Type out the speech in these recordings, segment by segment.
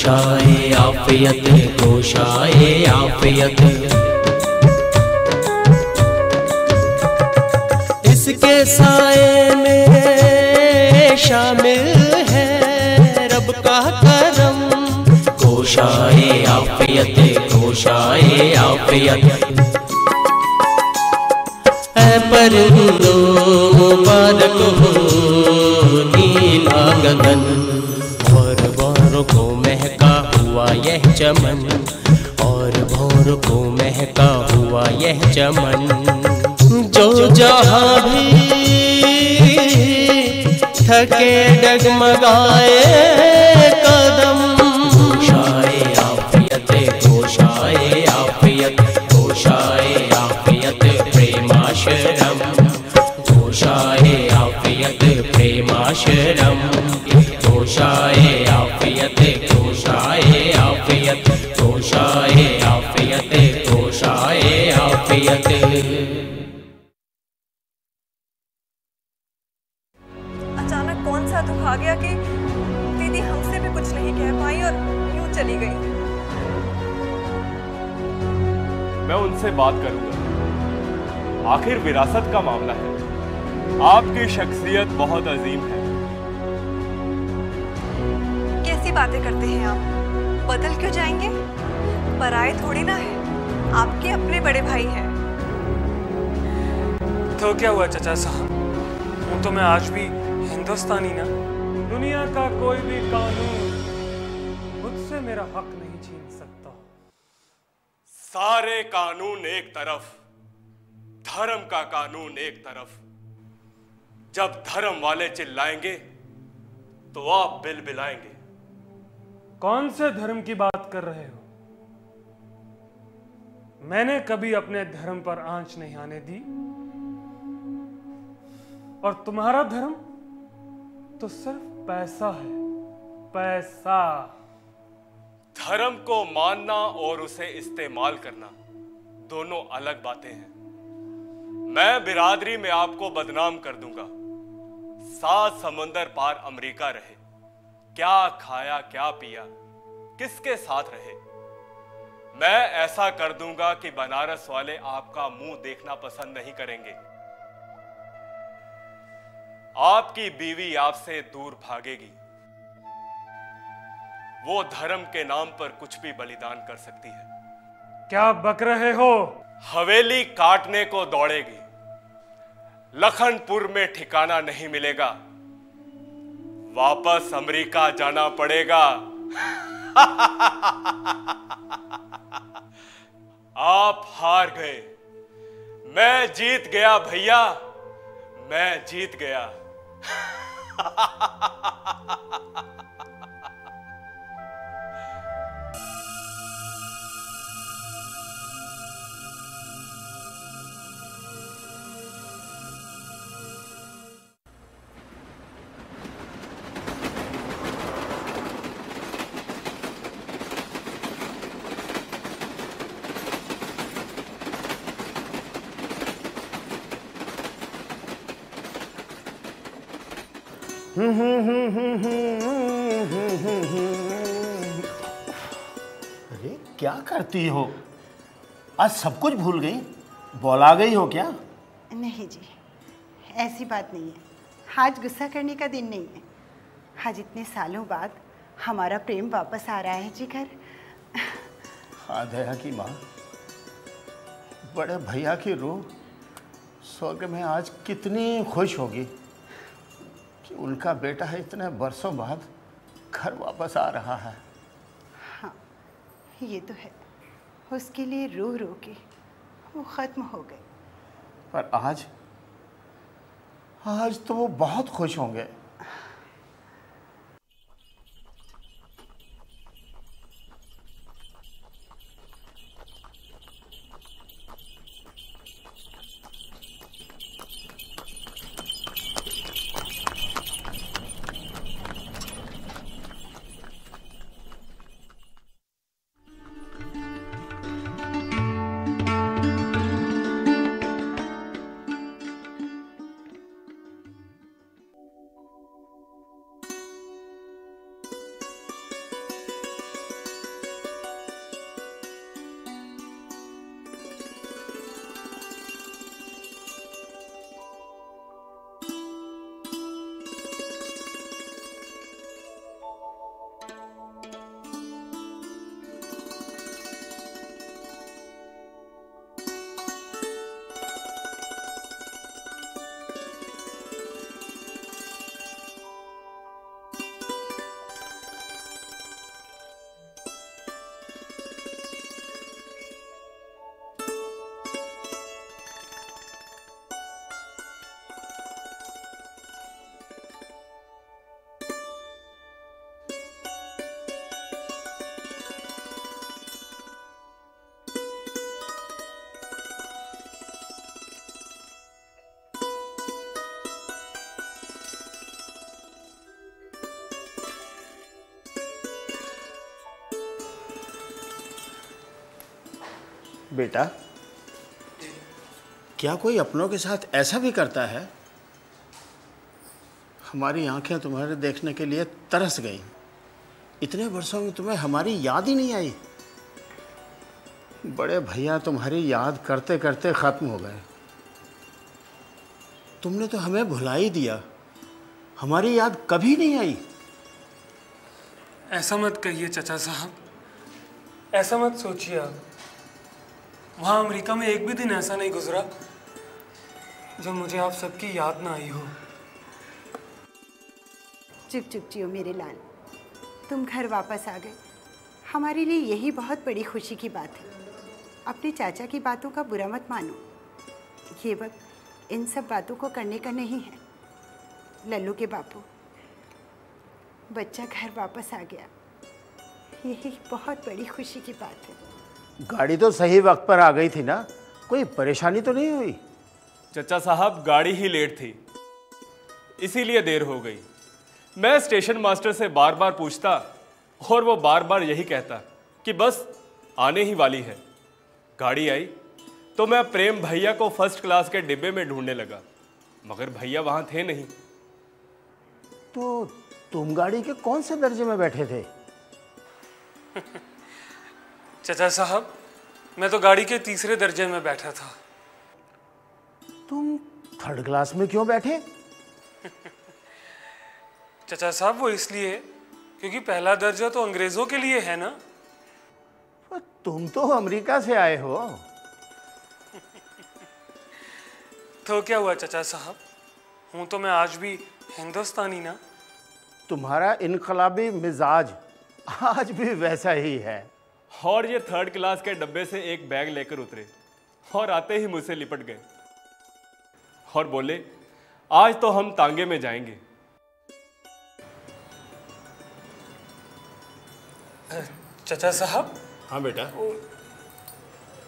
गोशाए आफियत, गोशाए आफियत। इसके साए में शामिल है रब का करम। गोशाए आफियत, गोशाए आफियत। ऐ परिंदों मुबारक हो नीला गगन, और भौरों को महका हुआ यह चमन, और भौरों को महका हुआ यह चमन। जो जहाँ भी थके डगमगाए कदम। गोशाए आफियत, गोशाए आफियत, गोशाए आफियत प्रेमाशरम। गोशाए आफियत प्रेमाशरम। गोशाए आफियत, गोशाए आफियत, गोशाए आफियत, गोशाए आफियत। अचानक कौन सा दुख आ गया कि दीदी हमसे भी कुछ नहीं कह पाई और यूं चली गई। मैं उनसे बात करूंगा, आखिर विरासत का मामला है। आपकी शख्सियत बहुत अजीम है। कैसी बातें करते हैं आप? बदल क्यों जाएंगे? पराए थोड़ी ना है, आपके अपने बड़े भाई हैं। तो क्या हुआ चाचा साहब, हूँ तो मैं आज भी हिंदुस्तानी ना। दुनिया का कोई भी कानून मुझसे मेरा हक नहीं छीन सकता। सारे कानून एक तरफ, धर्म का कानून एक तरफ। जब धर्म वाले चिल्लाएंगे तो आप बिलबिलाएंगे। कौन से धर्म की बात कर रहे हो? मैंने कभी अपने धर्म पर आंच नहीं आने दी, और तुम्हारा धर्म तो सिर्फ पैसा है, पैसा। धर्म को मानना और उसे इस्तेमाल करना दोनों अलग बातें हैं। मैं बिरादरी में आपको बदनाम कर दूंगा। 7 समंदर पार अमेरिका रहे, क्या खाया क्या पिया, किसके साथ रहे। मैं ऐसा कर दूंगा कि बनारस वाले आपका मुंह देखना पसंद नहीं करेंगे। आपकी बीवी आपसे दूर भागेगी। वो धर्म के नाम पर कुछ भी बलिदान कर सकती है। क्या बक रहे हो? हवेली काटने को दौड़ेगी। लखनपुर में ठिकाना नहीं मिलेगा, वापस अमेरिका जाना पड़ेगा। आप हार गए, मैं जीत गया भैया, मैं जीत गया। अरे क्या करती हो? आज सब कुछ भूल गई? बौला गई हो क्या? नहीं जी, ऐसी बात नहीं है। आज गुस्सा करने का दिन नहीं है। आज इतने सालों बाद हमारा प्रेम वापस आ रहा है जी घर। हाँ दया की माँ, बड़े भैया की रूह स्वर्ग में आज कितनी खुश होगी कि उनका बेटा है इतने बरसों बाद घर वापस आ रहा है। हाँ ये तो है, उसके लिए रो रो के वो ख़त्म हो गए। पर आज तो वो बहुत खुश होंगे। बेटा, क्या कोई अपनों के साथ ऐसा भी करता है? हमारी आंखें तुम्हारे देखने के लिए तरस गई। इतने वर्षों में तुम्हें हमारी याद ही नहीं आई। बड़े भैया तुम्हारी याद करते करते ख़त्म हो गए। तुमने तो हमें भुला ही दिया, हमारी याद कभी नहीं आई। ऐसा मत कहिए चाचा साहब, ऐसा मत सोचिए आप। वहाँ अमेरिका में एक भी दिन ऐसा नहीं गुजरा जब मुझे आप सबकी याद ना आई हो। चुप चुप जियो मेरे लाल, तुम घर वापस आ गए, हमारे लिए यही बहुत बड़ी खुशी की बात है। अपने चाचा की बातों का बुरा मत मानो, ये वक्त इन सब बातों को करने का नहीं है। लल्लू के बापू, बच्चा घर वापस आ गया, यही बहुत बड़ी खुशी की बात है। गाड़ी तो सही वक्त पर आ गई थी ना, कोई परेशानी तो नहीं हुई? चचा साहब, गाड़ी ही लेट थी, इसीलिए देर हो गई। मैं स्टेशन मास्टर से बार बार पूछता और वो बार बार यही कहता कि बस आने ही वाली है। गाड़ी आई तो मैं प्रेम भैया को फर्स्ट क्लास के डिब्बे में ढूंढने लगा, मगर भैया वहां थे नहीं। तो तुम गाड़ी के कौन से दर्जे में बैठे थे? चाचा साहब, मैं तो गाड़ी के तीसरे दर्जे में बैठा था। तुम थर्ड क्लास में क्यों बैठे? चाचा साहब, वो इसलिए क्योंकि पहला दर्जा तो अंग्रेजों के लिए है ना। तुम तो अमेरिका से आए हो। तो क्या हुआ चाचा साहब, हूं तो मैं आज भी हिंदुस्तानी ना। तुम्हारा इनकलाबी मिजाज आज भी वैसा ही है। और ये थर्ड क्लास के डब्बे से एक बैग लेकर उतरे और आते ही मुझसे लिपट गए और बोले, आज तो हम तांगे में जाएंगे। चाचा साहब। हाँ बेटा।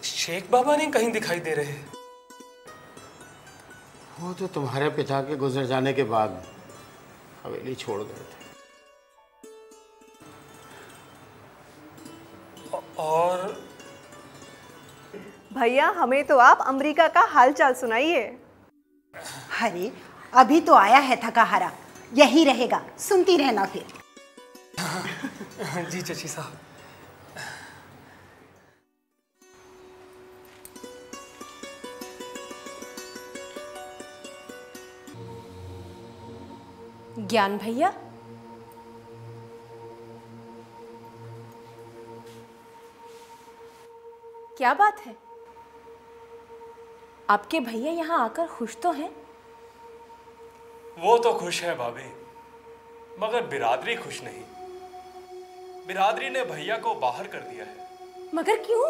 शेख बाबा नहीं कहीं दिखाई दे रहे? वो तो तुम्हारे पिता के गुजर जाने के बाद हवेली छोड़ गए थे। और भैया, हमें तो आप अमेरिका का हालचाल सुनाइए। अरे अभी तो आया है थका हारा, यही रहेगा, सुनती रहना फिर। जी चाची साहब। ज्ञान भैया, क्या बात है? आपके भैया यहाँ आकर खुश तो हैं? वो तो खुश है भाभी, मगर बिरादरी खुश नहीं। बिरादरी ने भैया को बाहर कर दिया है। मगर क्यों?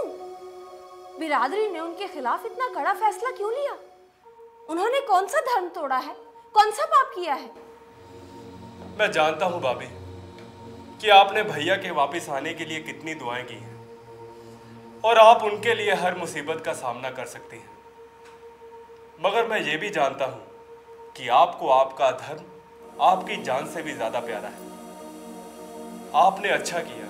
बिरादरी ने उनके खिलाफ इतना कड़ा फैसला क्यों लिया? उन्होंने कौन सा धर्म तोड़ा है, कौन सा पाप किया है? मैं जानता हूं भाभी कि आपने भैया के वापस आने के लिए कितनी दुआएं की हैं और आप उनके लिए हर मुसीबत का सामना कर सकती हैं, मगर मैं ये भी जानता हूं कि आपको आपका धर्म आपकी जान से भी ज्यादा प्यारा है। आपने अच्छा किया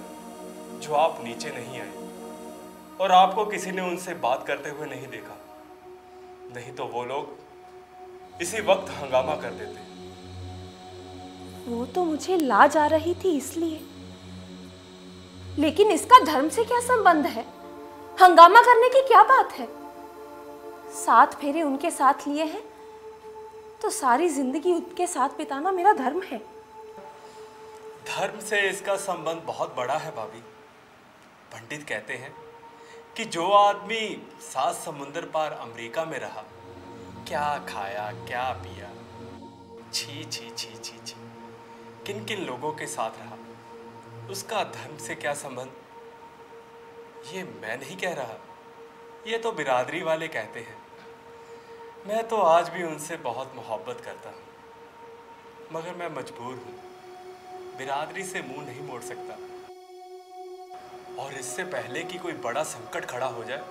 जो आप नीचे नहीं आए और आपको किसी ने उनसे बात करते हुए नहीं देखा, नहीं तो वो लोग इसी वक्त हंगामा कर देते। वो तो मुझे लाज आ रही थी इसलिए, लेकिन इसका धर्म से क्या संबंध है? हंगामा करने की क्या बात है? 7 फेरे उनके साथ लिए हैं तो सारी जिंदगी उनके साथ बिताना मेरा धर्म है। धर्म से इसका संबंध बहुत बड़ा है भाभी। पंडित कहते हैं कि जो आदमी 7 समुंदर पार अमेरिका में रहा, क्या खाया क्या पिया, छी छी छी छी छी, किन किन लोगों के साथ रहा, उसका धर्म से क्या संबंध, ये मैं नहीं कह रहा, ये तो बिरादरी वाले कहते हैं। मैं तो आज भी उनसे बहुत मोहब्बत करता हूँ, मगर मैं मजबूर हूँ, बिरादरी से मुंह नहीं मोड़ सकता। और इससे पहले कि कोई बड़ा संकट खड़ा हो जाए,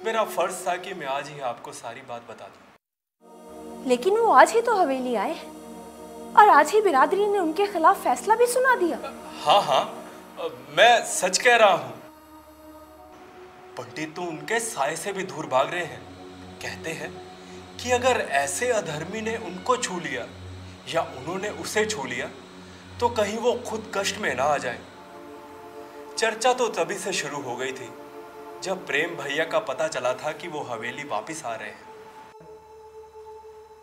मेरा फर्ज था कि मैं आज ही आपको सारी बात बता दूं। लेकिन वो आज ही तो हवेली आए हैं और आज ही बिरादरी ने उनके खिलाफ फैसला भी सुना दिया। हाँ हाँ, मैं सच कह रहा हूं। पंडित तो उनके साए से भी दूर भाग रहे हैं। कहते हैं कि अगर ऐसे अधर्मी ने उनको छू लिया या उन्होंने उसे छू लिया तो कहीं वो खुद कष्ट में ना आ जाए। चर्चा तो तभी से शुरू हो गई थी जब प्रेम भैया का पता चला था कि वो हवेली वापस आ रहे हैं।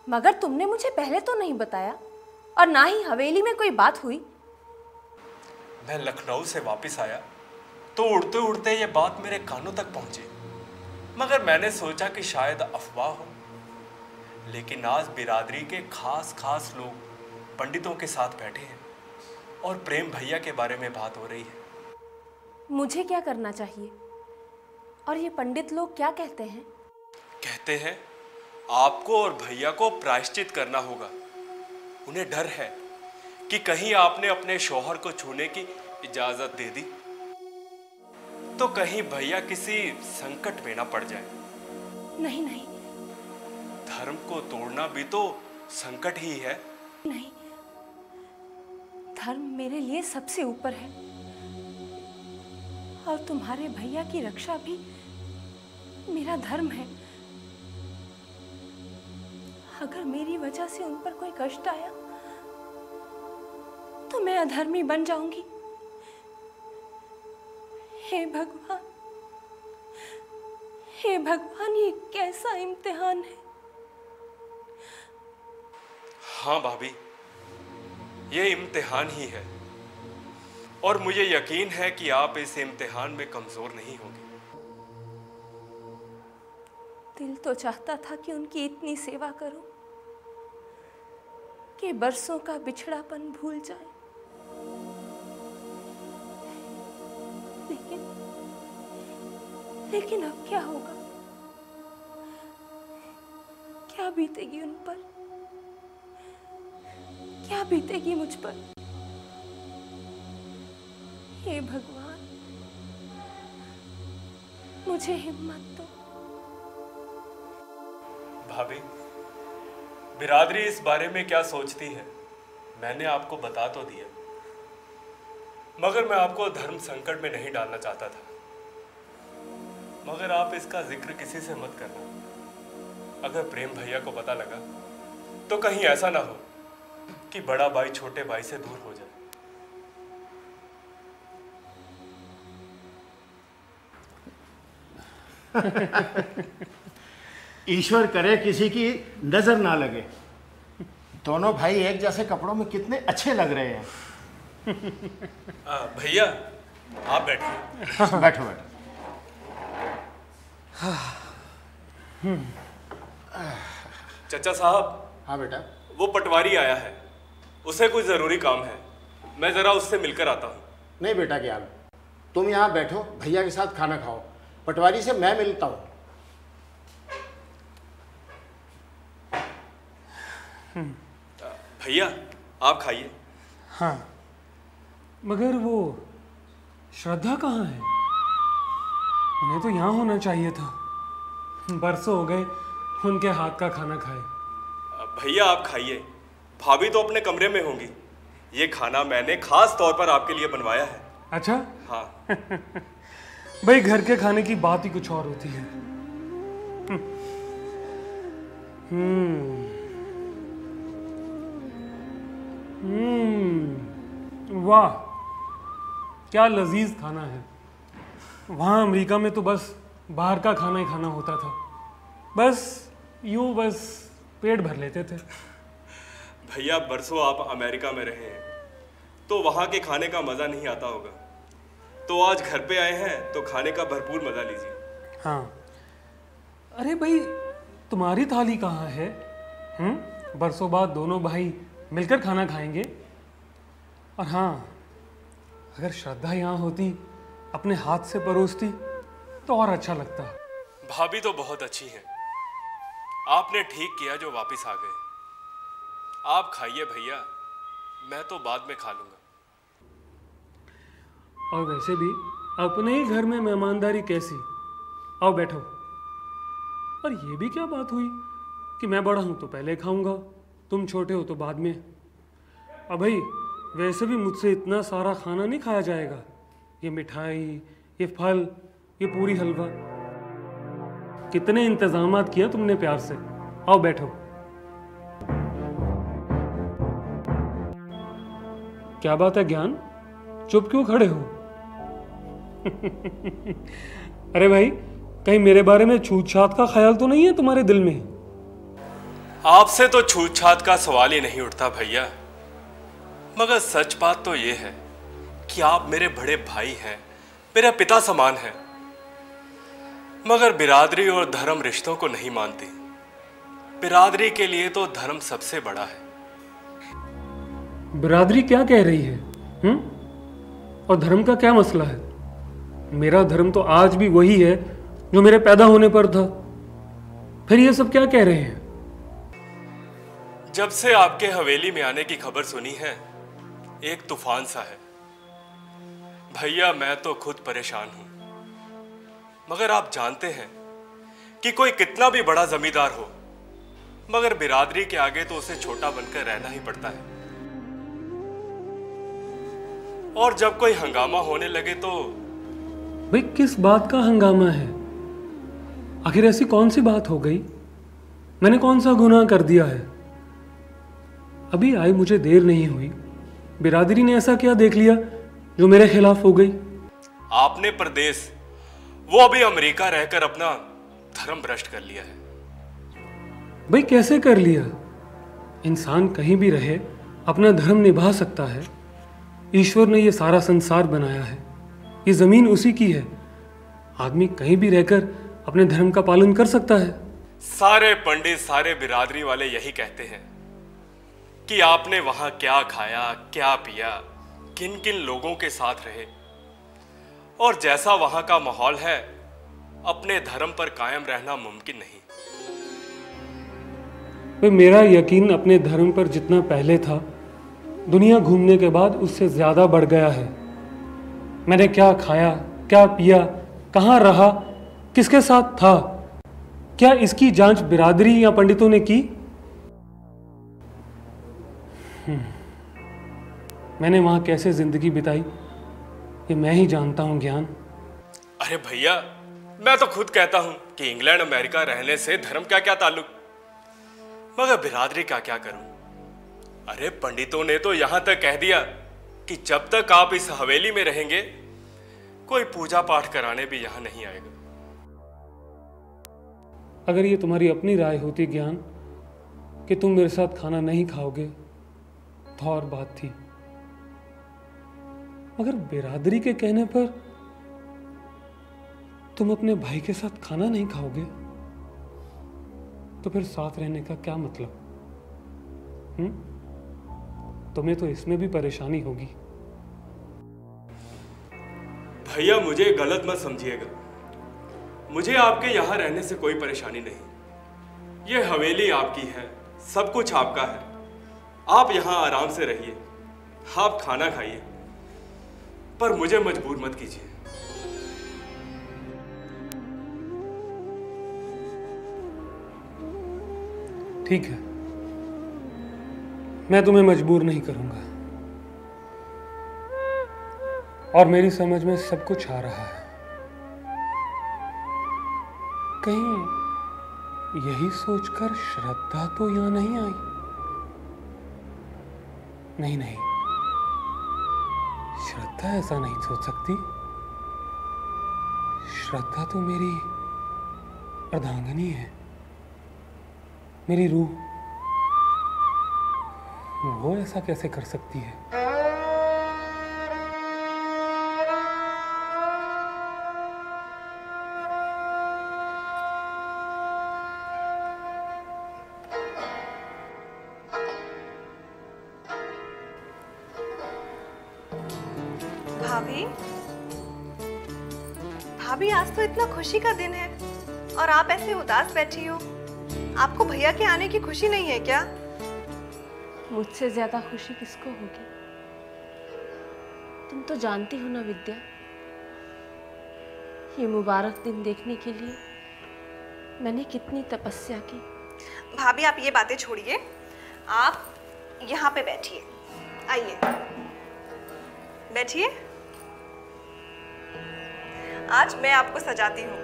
मगर तुमने मुझे पहले तो नहीं बताया और ना ही हवेली में कोई बात हुई। मैं लखनऊ से वापस आया तो उड़ते उड़ते ये बात मेरे कानों तक पहुंची, मगर मैंने सोचा कि शायद अफवाह हो। लेकिन आज बिरादरी के खास खास लोग पंडितों के साथ बैठे हैं और प्रेम भैया के बारे में बात हो रही है। मुझे क्या करना चाहिए और ये पंडित लोग क्या कहते हैं? कहते हैं आपको और भैया को प्रायश्चित करना होगा। उन्हें डर है कि कहीं आपने अपने शौहर को छूने की इजाजत दे दी तो कहीं भैया किसी संकट में ना पड़ जाए। नहीं नहीं, धर्म को तोड़ना भी तो संकट ही है। नहीं, धर्म मेरे लिए सबसे ऊपर है और तुम्हारे भैया की रक्षा भी मेरा धर्म है। अगर मेरी वजह से उन पर कोई कष्ट आया तो मैं अधर्मी बन जाऊंगी। हे भगवान, हे भगवान, ये कैसा इम्तिहान है। हाँ भाभी, ये इम्तिहान ही है और मुझे यकीन है कि आप इस इम्तिहान में कमजोर नहीं होंगे। दिल तो चाहता था कि उनकी इतनी सेवा करूं कि बरसों का बिछड़ापन भूल जाए, लेकिन अब क्या होगा? क्या बीतेगी उन पर? क्या बीतेगी मुझ पर? हे भगवान, मुझे हिम्मत दो। भाभी, बिरादरी इस बारे में क्या सोचती है मैंने आपको बता तो दिया, मगर मैं आपको धर्म संकट में नहीं डालना चाहता था। मगर आप इसका जिक्र किसी से मत करना। अगर प्रेम भैया को पता लगा तो कहीं ऐसा ना हो कि बड़ा भाई छोटे भाई से दूर हो जाए। ईश्वर करे किसी की नजर ना लगे। दोनों भाई एक जैसे कपड़ों में कितने अच्छे लग रहे हैं। भैया आप बैठिए। बैठो बैठो। चचा साहब। हाँ बेटा। वो पटवारी आया है, उसे कुछ जरूरी काम है, मैं जरा उससे मिलकर आता हूँ। नहीं बेटा ज्ञान, तुम यहाँ बैठो, भैया के साथ खाना खाओ, पटवारी से मैं मिलता हूँ। भैया आप खाइए। हाँ, मगर वो श्रद्धा कहाँ है? उन्हें तो यहाँ होना चाहिए था। बरसों हो गए उनके हाथ का खाना खाए। भैया आप खाइए, भाभी तो अपने कमरे में होंगी। ये खाना मैंने खास तौर पर आपके लिए बनवाया है। अच्छा? हाँ। भाई घर के खाने की बात ही कुछ और होती है। वाह, क्या लजीज खाना है। वहाँ अमेरिका में तो बस बाहर का खाना ही खाना होता था, बस यूं बस पेट भर लेते थे। भैया बरसों आप अमेरिका में रहे हैं तो वहाँ के खाने का मज़ा नहीं आता होगा, तो आज घर पे आए हैं तो खाने का भरपूर मज़ा लीजिए। हाँ, अरे भाई तुम्हारी थाली कहाँ है? बरसों बाद दोनों भाई मिलकर खाना खाएंगे। और हाँ, अगर श्रद्धा यहाँ होती, अपने हाथ से परोसती तो और अच्छा लगता। भाभी तो बहुत अच्छी हैं, आपने ठीक किया जो वापस आ गए। आप खाइए भैया, मैं तो बाद में खा लूंगा। और वैसे भी अपने ही घर में मेहमानदारी कैसी। आओ बैठो। और ये भी क्या बात हुई कि मैं बड़ा हूं तो पहले खाऊंगा, तुम छोटे हो तो बाद में। अब भाई वैसे भी मुझसे इतना सारा खाना नहीं खाया जाएगा। ये मिठाई, ये फल ये पूरी हलवा। कितने इंतजामात किया तुमने प्यार से। आओ बैठो। क्या बात है ज्ञान, चुप क्यों खड़े हो? अरे भाई, कहीं मेरे बारे में छूत छात का ख्याल तो नहीं है तुम्हारे दिल में? आपसे तो छूत छात का सवाल ही नहीं उठता भैया, मगर सच बात तो ये है कि आप मेरे बड़े भाई हैं, मेरा पिता समान है, मगर बिरादरी और धर्म रिश्तों को नहीं मानती। बिरादरी के लिए तो धर्म सबसे बड़ा है। बिरादरी क्या कह रही है? और धर्म का क्या मसला है? मेरा धर्म तो आज भी वही है जो मेरे पैदा होने पर था। फिर ये सब क्या कह रहे हैं? जब से आपके हवेली में आने की खबर सुनी है, एक तूफान सा है भैया। मैं तो खुद परेशान हूं, मगर आप जानते हैं कि कोई कितना भी बड़ा जमींदार हो, मगर बिरादरी के आगे तो उसे छोटा बनकर रहना ही पड़ता है। और जब कोई हंगामा होने लगे तो भाई, किस बात का हंगामा है? आखिर ऐसी कौन सी बात हो गई? मैंने कौन सा गुनाह कर दिया है? अभी आई मुझे देर नहीं हुई, बिरादरी ने ऐसा क्या देख लिया जो मेरे खिलाफ हो गई? आपने परदेश, वो अभी अमेरिका रहकर अपना धर्म भ्रष्ट कर लिया है। भाई कैसे कर लिया? इंसान कहीं भी रहे अपना धर्म निभा सकता है। ईश्वर ने ये सारा संसार बनाया है, ये जमीन उसी की है। आदमी कहीं भी रहकर अपने धर्म का पालन कर सकता है। सारे पंडित, सारे बिरादरी वाले यही कहते हैं कि आपने वहां क्या खाया, क्या पिया, किन किन लोगों के साथ रहे, और जैसा वहां का माहौल है, अपने धर्म पर कायम रहना मुमकिन नहीं। भाई, मेरा यकीन अपने धर्म पर जितना पहले था, दुनिया घूमने के बाद उससे ज्यादा बढ़ गया है। मैंने क्या खाया, क्या पिया, कहाँ रहा, किसके साथ था, क्या इसकी जांच बिरादरी या पंडितों ने की? मैंने वहां कैसे जिंदगी बिताई ये मैं ही जानता हूं ज्ञान। अरे भैया, मैं तो खुद कहता हूं कि इंग्लैंड अमेरिका रहने से धर्म क्या क्या ताल्लुक, मगर बिरादरी का क्या करूं? अरे पंडितों ने तो यहां तक कह दिया कि जब तक आप इस हवेली में रहेंगे, कोई पूजा पाठ कराने भी यहां नहीं आएगा। अगर ये तुम्हारी अपनी राय होती ज्ञान कि तुम मेरे साथ खाना नहीं खाओगे तो और बात थी, मगर बिरादरी के कहने पर तुम अपने भाई के साथ खाना नहीं खाओगे तो फिर साथ रहने का क्या मतलब? तुम्हें तो इसमें भी परेशानी होगी। भैया, मुझे गलत मत समझिएगा, मुझे आपके यहां रहने से कोई परेशानी नहीं। यह हवेली आपकी है, सब कुछ आपका है। आप यहां आराम से रहिए, आप खाना खाइए, पर मुझे मजबूर मत कीजिए। ठीक है, मैं तुम्हें मजबूर नहीं करूंगा, और मेरी समझ में सब कुछ आ रहा है। कहीं यही सोचकर श्रद्धा तो यहां नहीं आई? नहीं नहीं, श्रद्धा ऐसा नहीं सोच सकती। श्रद्धा तो मेरी अर्धांगिनी है, मेरी रूह। वो ऐसा कैसे कर सकती है? भाभी, भाभी, आज तो इतना खुशी का दिन है और आप ऐसे उदास बैठी हो। आपको भैया के आने की खुशी नहीं है क्या? मुझसे ज्यादा खुशी किसको होगी? तुम तो जानती हो ना विद्या, ये मुबारक दिन देखने के लिए मैंने कितनी तपस्या की। भाभी, आप ये बातें छोड़िए, आप यहाँ पे बैठिए। आइए, बैठिए। आज मैं आपको सजाती हूँ।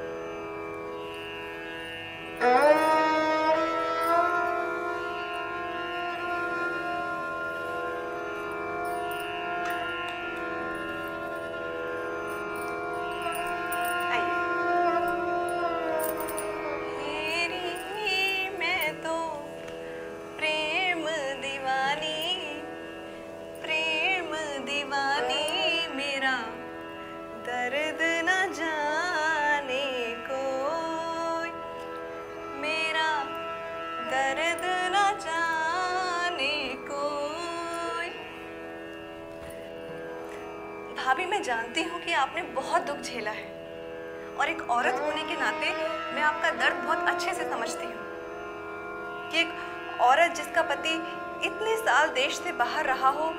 दर्द न जाने कोई, मेरा दर्द न जाने कोई। भाभी, मैं जानती हूँ कि आपने बहुत दुख झेला है और एक औरत होने के नाते मैं आपका दर्द बहुत अच्छे से समझती हूँ कि एक औरत जिसका पति इतने साल देश से बाहर रहा हो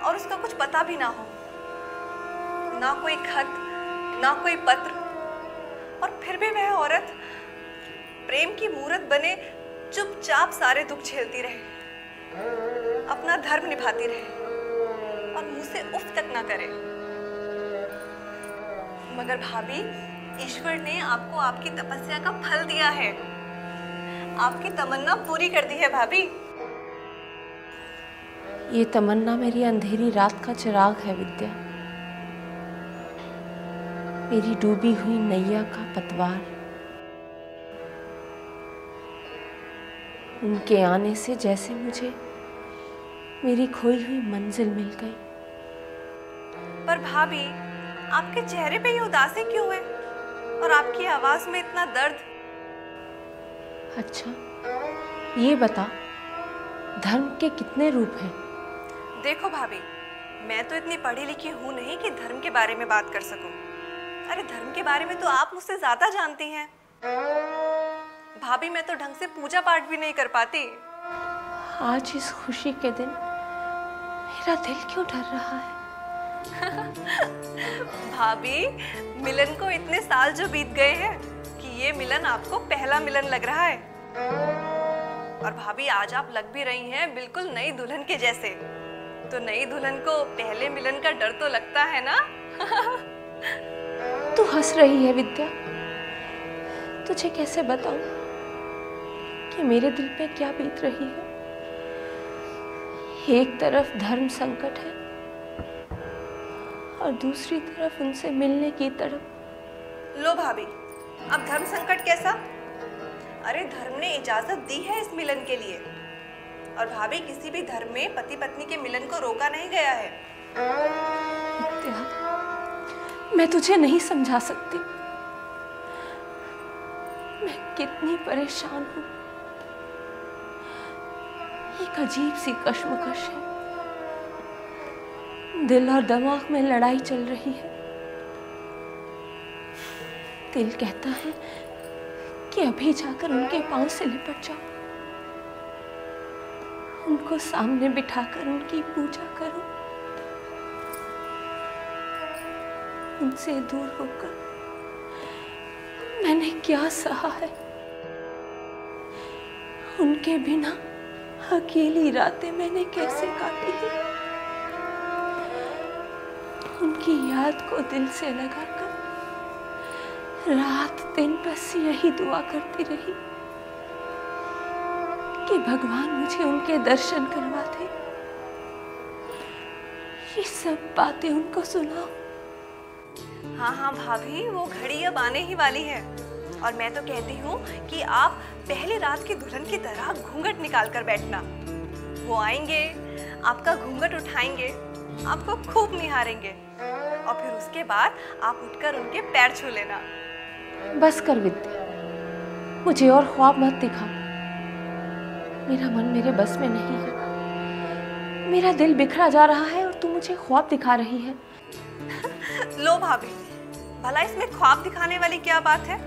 और उसका कुछ पता भी ना हो, ना कोई खत, ना कोई पत्र, और फिर भी वह औरत प्रेम की मूरत बने चुपचाप सारे दुख झेलती रहे, अपना धर्म निभाती रहे और मुंह से उफ तक ना करे। मगर भाभी, ईश्वर ने आपको आपकी तपस्या का फल दिया है, आपकी तमन्ना पूरी कर दी है भाभी। ये तमन्ना मेरी अंधेरी रात का चिराग है विद्या, मेरी डूबी हुई नैया का पतवार। उनके आने से जैसे मुझे मेरी खोई हुई मंजिल मिल गई। पर भाभी, आपके चेहरे पे ये उदासी क्यों है और आपकी आवाज में इतना दर्द? अच्छा, ये बता, धर्म के कितने रूप हैं? देखो भाभी, मैं तो इतनी पढ़ी लिखी हूँ नहीं कि धर्म के बारे में बात कर सकूं। अरे धर्म के बारे में तो आप मुझसे ज्यादा जानती हैं। भाभी, मैं तो ढंग से पूजा पाठ भी नहीं कर पाती। आज इस खुशी के दिन मेरा दिल क्यों डर रहा है? भाभी, मिलन को इतने साल जो बीत गए हैं कि ये मिलन आपको पहला मिलन लग रहा है। और भाभी, आज आप लग भी रही हैं बिल्कुल नई दुल्हन के जैसे। तो नई दुल्हन को पहले मिलन का डर तो लगता है ना? तू हंस रही है विद्या। तुझे कैसे बताऊं कि मेरे दिल पे क्या बीत रही है। एक तरफ धर्म संकट है और दूसरी तरफ उनसे मिलने की तड़प। लो भाभी, अब धर्म संकट कैसा? अरे धर्म ने इजाजत दी है इस मिलन के लिए, और भाभी, किसी भी धर्म में पति पत्नी के मिलन को रोका नहीं गया है। विद्या, मैं तुझे नहीं समझा सकती। मैं कितनी परेशान हूँ। एक अजीब सी कश्मकश है, दिल और दिमाग में लड़ाई चल रही है। दिल कहता है कि अभी जाकर उनके पांव से लिपट जाओ, उनको सामने बिठाकर उनकी पूजा करो। उनसे दूर होकर मैंने क्या सहा है। उनके बिना अकेली रातें मैंने कैसे काटी है। उनकी याद को दिल से लगाकर रात दिन बस यही दुआ करती रही कि भगवान मुझे उनके दर्शन करवा दे। ये सब बातें उनको सुनाओ। हाँ हाँ भाभी, वो घड़ी अब आने ही वाली है। और मैं तो कहती हूँ कि आप पहली रात की दुल्हन की तरह घूंघट निकाल कर बैठना। वो आएंगे, आपका घूंघट उठाएंगे, आपको खूब निहारेंगे, और फिर उसके बाद आप उठकर उनके पैर छू लेना। बस कर विद्या, मुझे और ख्वाब मत दिखा। मेरा मन मेरे बस में नहीं है। मेरा दिल बिखरा जा रहा है और तू मुझे ख्वाब दिखा रही है। लो भाभी, भला इसमें ख्वाब दिखाने वाली क्या बात है?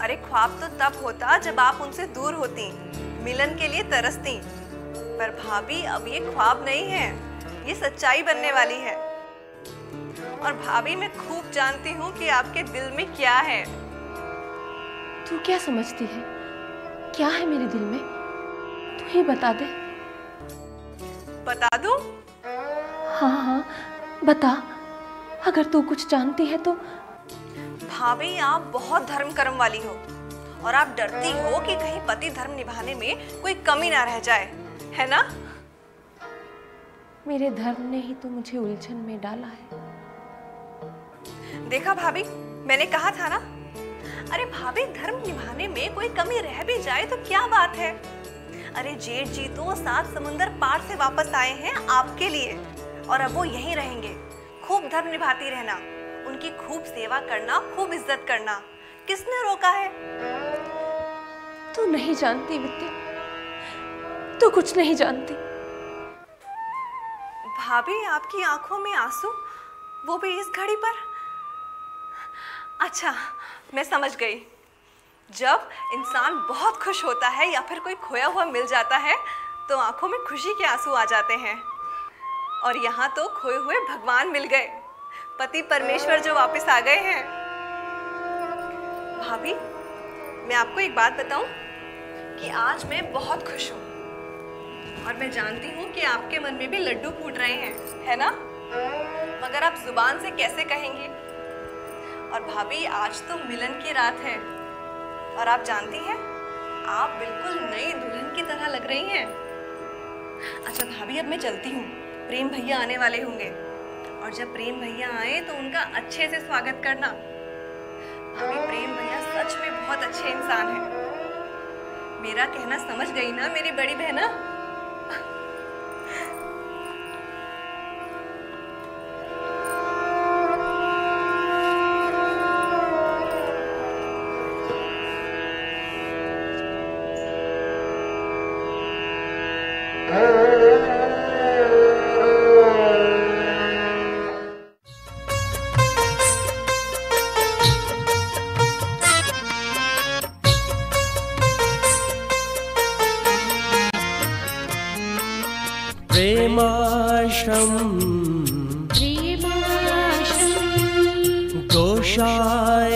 अरे ख्वाब तो तब होता जब आप उनसे दूर होती, मिलन के लिए तरसती। पर भाभी, अब ये ख्वाब नहीं है, ये सच्चाई बनने वाली है। और भाभी, मैं खूब जानती हूँ कि आपके दिल में क्या है। तू क्या समझती है? क्या है मेरे दिल में? तू ही बता दे। बता दूं? हाँ हाँ, बता। अगर तू कुछ जानती है तो। भाभी आप बहुत धर्म कर्म वाली हो और आप डरती हो कि कहीं पति धर्म निभाने में कोई कमी ना रह जाए, है ना? मेरे धर्म ने ही तो मुझे उलझन में डाला है। देखा भाभी, मैंने कहा था ना। अरे भाभी, धर्म निभाने में कोई कमी रह भी जाए तो क्या बात है? अरे जेठ जी तो 7 समुंदर पार से वापस आए हैं आपके लिए और अब वो यहीं रहेंगे। खूब धर्म निभाती रहना, उनकी खूब सेवा करना, खूब इज्जत करना। किसने रोका है? तू नहीं जानती विद्या, तू कुछ नहीं जानती। भाभी, आपकी आंखों में आंसू, वो भी इस घड़ी पर? अच्छा, मैं समझ गई। जब इंसान बहुत खुश होता है या फिर कोई खोया हुआ मिल जाता है तो आंखों में खुशी के आंसू आ जाते हैं। और यहाँ तो खोए हुए भगवान मिल गए, पति परमेश्वर जो वापस आ गए हैं। भाभी, मैं आपको एक बात बताऊं कि आज मैं बहुत खुश हूँ और मैं जानती हूँ कि आपके मन में भी लड्डू फूट रहे हैं, है ना? मगर आप जुबान से कैसे कहेंगी? और भाभी, आज तो मिलन की रात है और आप जानती हैं, आप बिल्कुल नई दुल्हन की तरह लग रही हैं। अच्छा भाभी, अब मैं चलती हूँ, प्रेम भैया आने वाले होंगे और जब प्रेम भैया आए तो उनका अच्छे से स्वागत करना। भाभी, प्रेम भैया सच में बहुत अच्छे इंसान हैं। मेरा कहना समझ गई ना मेरी बड़ी बहना?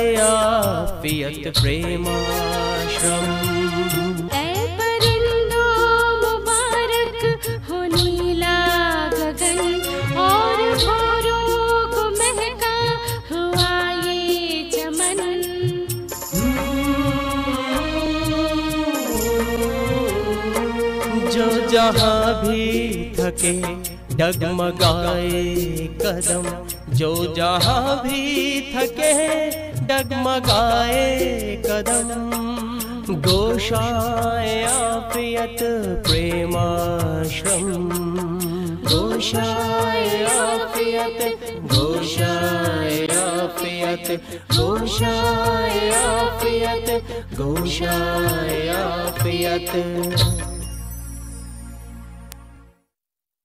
घोषायापियत प्रेमाश्रम। ऐ परिंदो मुबारक हो नीला गगन और भौरों को महका हुआ ये चमन। जो जहाँ भी थके डगमगाए कदम, जो जहाँ भी थके डगमगाए कदम। घोषायापियत प्रेमाश्रम, घोषायापियत, घोषायापियत, घोषायापियत, घोषायापियत।